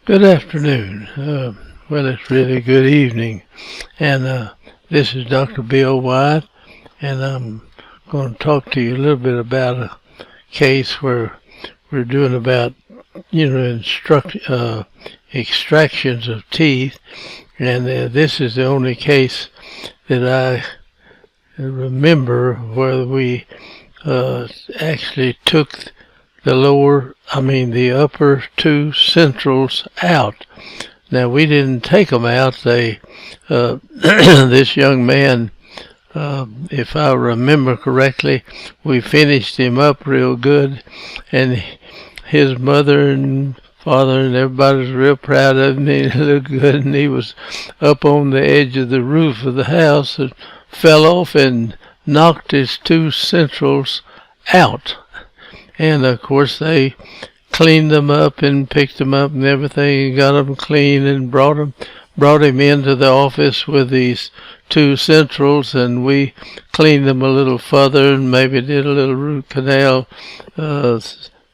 Good afternoon. Well, it's really good evening. And this is Dr. Bill White, and I'm going to talk to you a little bit about a case where we're doing about, extractions of teeth. And this is the only case that I remember where we actually took the upper two centrals out. Now, we didn't take them out. This young man, if I remember correctly, we finished him up real good, and his mother and father and everybody was real proud of him. He looked good, and he was up on the edge of the roof of the house and fell off and knocked his two centrals out. And of course they cleaned them up and picked them up and everything, and got them clean and brought him into the office with these two centrals, and we cleaned them a little further and maybe did a little root canal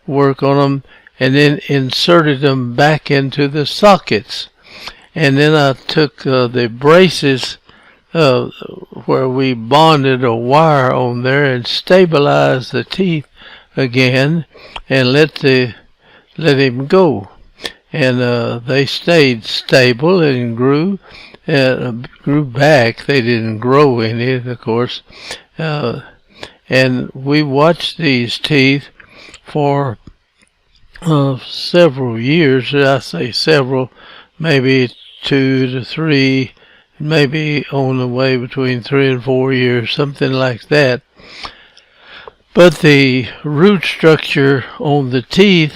work on them, and then inserted them back into the sockets. And then I took the braces where we bonded a wire on there and stabilized the teeth again and let him go, and they stayed stable and grew back. They didn't grow any, of course, and we watched these teeth for several years. I say several, maybe 2 to 3, maybe on the way between 3 and 4 years, something like that. But the root structure on the teeth,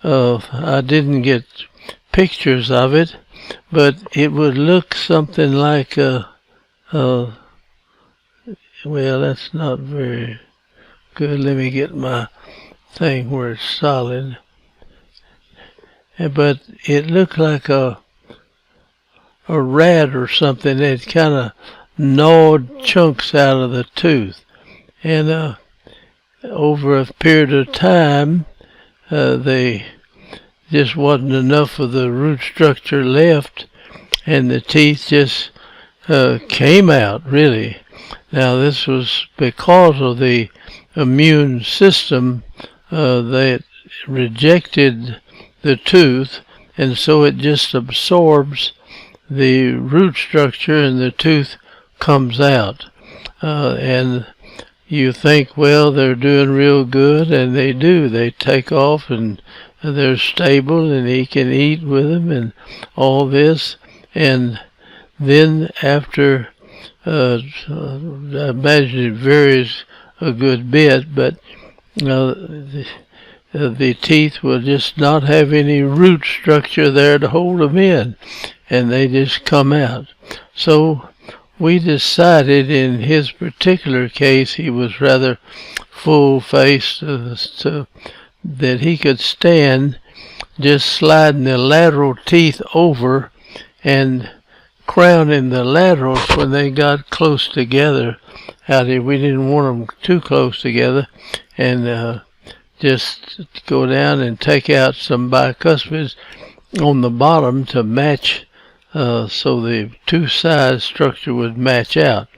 I didn't get pictures of it, but it would look something like well, that's not very good. Let me get my thing where it's solid. But it looked like a rat or something. It kind of gnawed chunks out of the tooth. And over a period of time, they just wasn't enough of the root structure left, and the teeth just came out, really. Now, this was because of the immune system that rejected the tooth, and so it just absorbs the root structure and the tooth comes out. And you think, well, they're doing real good, and they do. They take off, and they're stable, and he can eat with them, and all this. And then after, I imagine it varies a good bit, but the teeth will just not have any root structure there to hold them in, and they just come out. So we decided in his particular case, he was rather full-faced, so that he could stand just sliding the lateral teeth over and crowning the laterals when they got close together. We didn't want them too close together, and just go down and take out some bicuspids on the bottom to match, so the two sides structure would match out.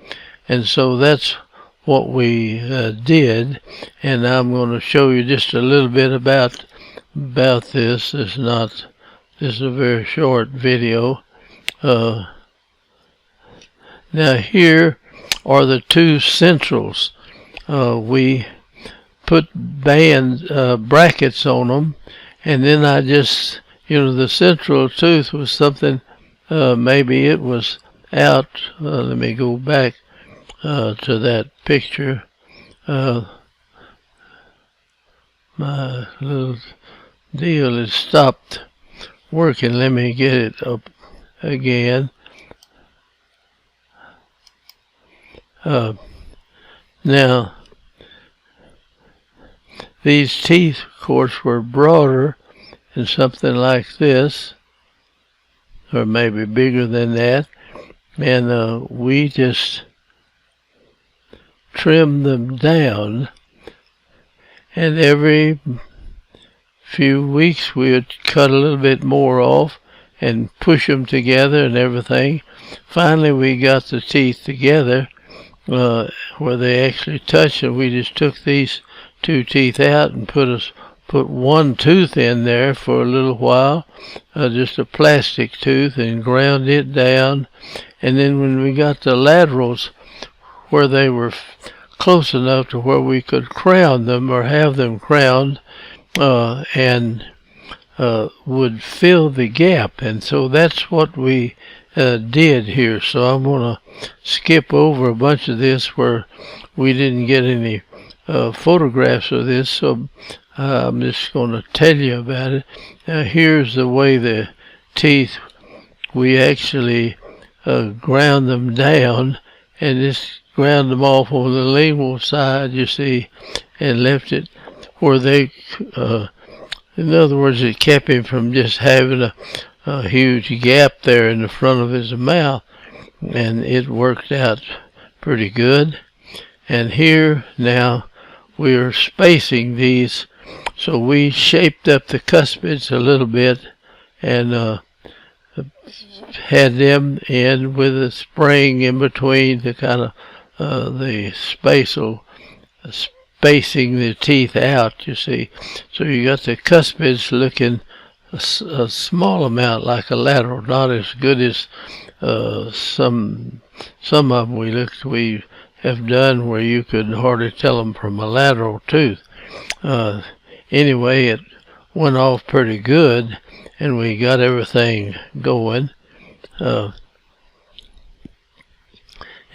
And so that's what we did, and I'm going to show you just a little bit about this. This is a very short video. Now here are the two centrals. We put brackets on them, and then I just, the central tooth was something, maybe it was out. Let me go back to that picture. My little deal has stopped working. Let me get it up again. Now, these teeth, of course, were broader and something like this, or maybe bigger than that, and we just trimmed them down, and every few weeks we would cut a little bit more off and push them together and everything. Finally we got the teeth together where they actually touch, and we just took these two teeth out and put one tooth in there for a little while, just a plastic tooth, and ground it down. And then when we got the laterals where they were close enough to where we could crown them or have them crowned, and would fill the gap. And so that's what we did here. So I'm going to skip over a bunch of this where we didn't get any photographs of this, so I'm just going to tell you about it. Here's the way the teeth, we actually ground them down, and just ground them off on the lingual side, you see, and left it where they, in other words, it kept him from just having a huge gap there in the front of his mouth, and it worked out pretty good. And here now we are spacing these, so we shaped up the cuspids a little bit and had them in with a spring in between to kind of the spacing the teeth out, you see. So you got the cuspids looking a small amount like a lateral, not as good as some of them we have done where you could hardly tell them from a lateral tooth. Anyway, it went off pretty good, and we got everything going.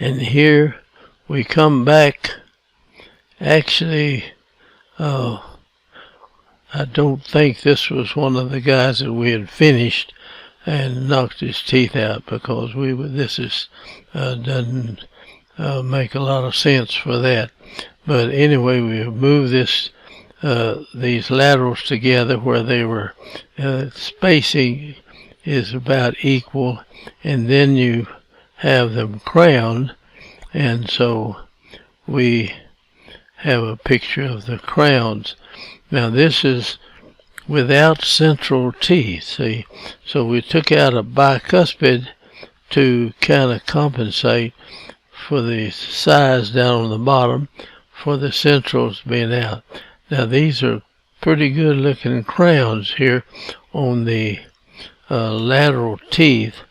And here we come back. Actually, I don't think this was one of the guys that we had finished and knocked his teeth out, because this doesn't make a lot of sense for that. But anyway, we moved these laterals together where they were spacing is about equal, and then you have them crowned, and so we have a picture of the crowns. Now this is without central teeth, see? So we took out a bicuspid to kind of compensate for the size down on the bottom for the centrals being out. Now these are pretty good looking crowns here on the lateral teeth.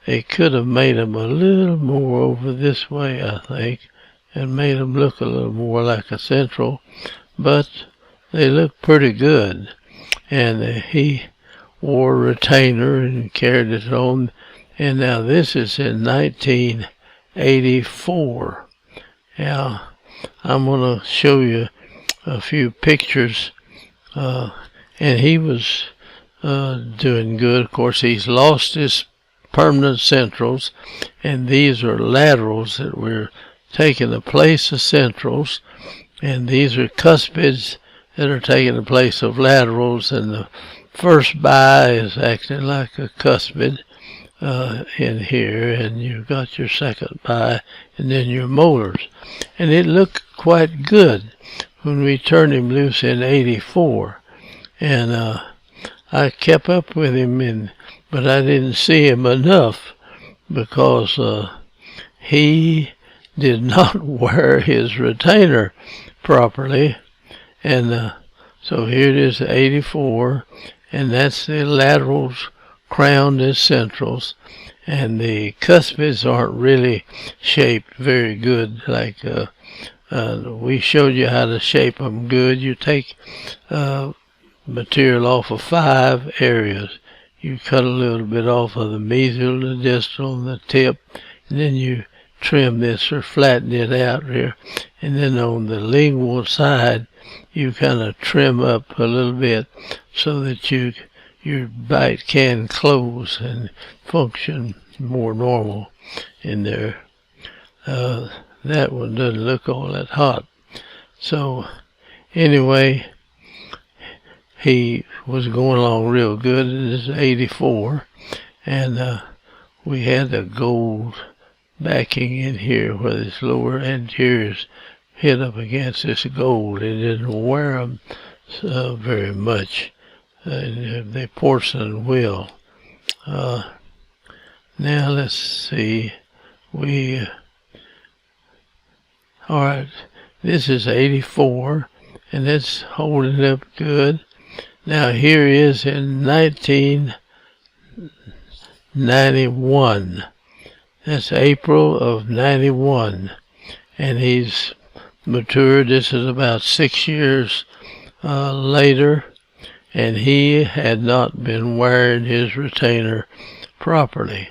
They could have made them a little more over this way, I think, and made them look a little more like a central, but they look pretty good. And he wore a retainer and carried it on. And now this is in 1984. Now I'm going to show you a few pictures, and he was doing good. Of course, he's lost his permanent centrals, and these are laterals that we're taking the place of centrals, and these are cuspids that are taking the place of laterals, and the first bi is acting like a cuspid in here, and you've got your second bi, and then your molars. And it looked quite good when we turned him loose in 84, and I kept up with him, but I didn't see him enough, because he did not wear his retainer properly. And so here it is, 84, and that's the laterals crowned as centrals, and the cuspids aren't really shaped very good. Like we showed you how to shape them good. You take material off of 5 areas. You cut a little bit off of the mesial, the distal, and the tip, and then you trim this or flatten it out here. And then on the lingual side, you kind of trim up a little bit so that your bite can close and function more normal in there. That one doesn't look all that hot. So anyway, he was going along real good. This is 84, and we had a gold backing in here where this lower anteriors hit up against this gold. It didn't wear them very much, the porcelain wheel. Now let's see. Alright, this is 84, and it's holding up good. Now here he is in 1991. That's April of 91. And he's matured. This is about 6 years later. And he had not been wearing his retainer properly.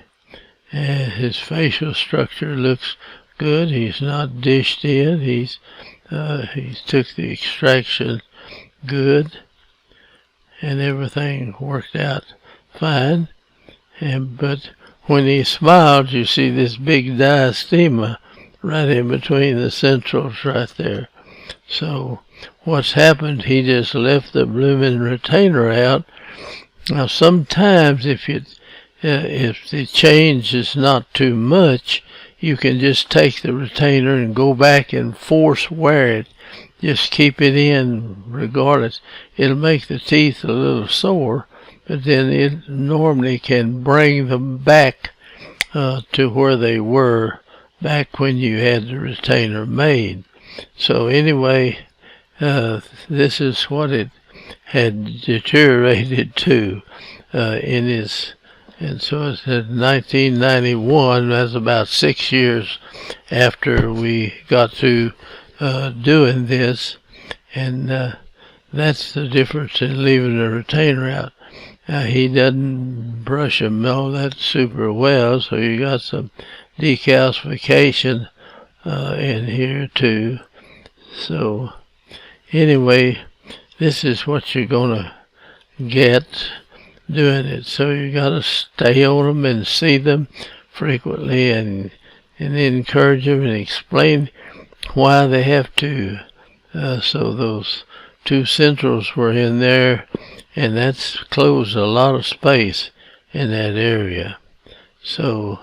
And his facial structure looks good. He's not dished in. He took the extraction good, and everything worked out fine. But when he smiled, you see this big diastema right in between the centrals right there. So what's happened? He just left the blooming retainer out. Now sometimes if the change is not too much, you can just take the retainer and go back and force wear it. Just keep it in regardless. It'll make the teeth a little sore, but then it normally can bring them back to where they were back when you had the retainer made. So anyway, this is what it had deteriorated to and so it's in 1991. That's about 6 years after we got through doing this, and that's the difference in leaving the retainer out. He doesn't brush them all that super well, so you got some decalcification in here too. So anyway, this is what you're gonna get doing it. So you gotta stay on them and see them frequently, and encourage them and explain why they have to. So those two centrals were in there, and that's closed a lot of space in that area. So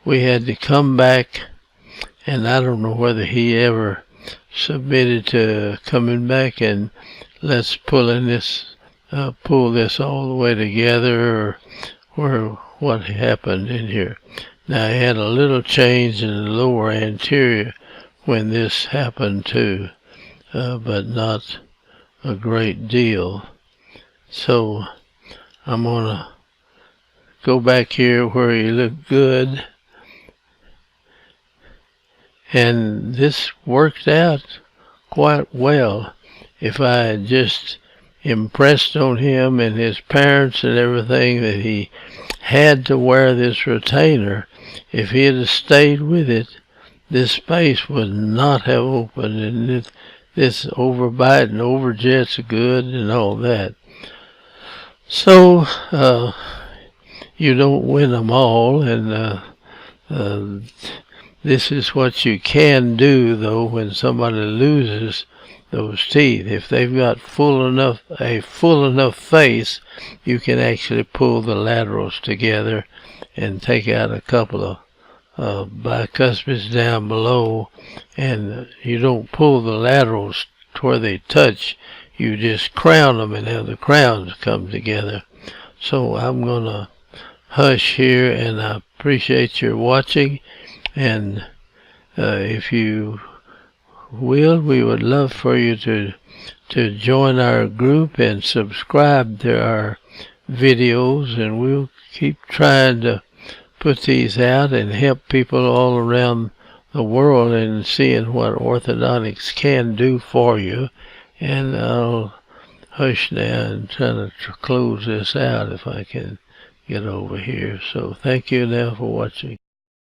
we had to come back, and I don't know whether he ever submitted to coming back and let's pull this all the way together, or what happened in here. Now I had a little change in the lower anterior when this happened too, but not a great deal. So I'm gonna go back here where he looked good, and this worked out quite well. If I had just impressed on him and his parents and everything that he had to wear this retainer, if he had stayed with it, this space would not have opened, and this overbite and overjet's good and all that. So you don't win them all, and this is what you can do though when somebody loses those teeth. If they've got a full enough face, you can actually pull the laterals together and take out a couple of bicuspids down below, and you don't pull the laterals to where they touch. You just crown them and have the crowns come together. So I'm gonna hush here, and I appreciate your watching, and if you will, we would love for you to join our group and subscribe to our videos, and we'll keep trying to put these out and help people all around the world and seeing what orthodontics can do for you. And I'll hush now and try to close this out if I can get over here. So thank you now for watching.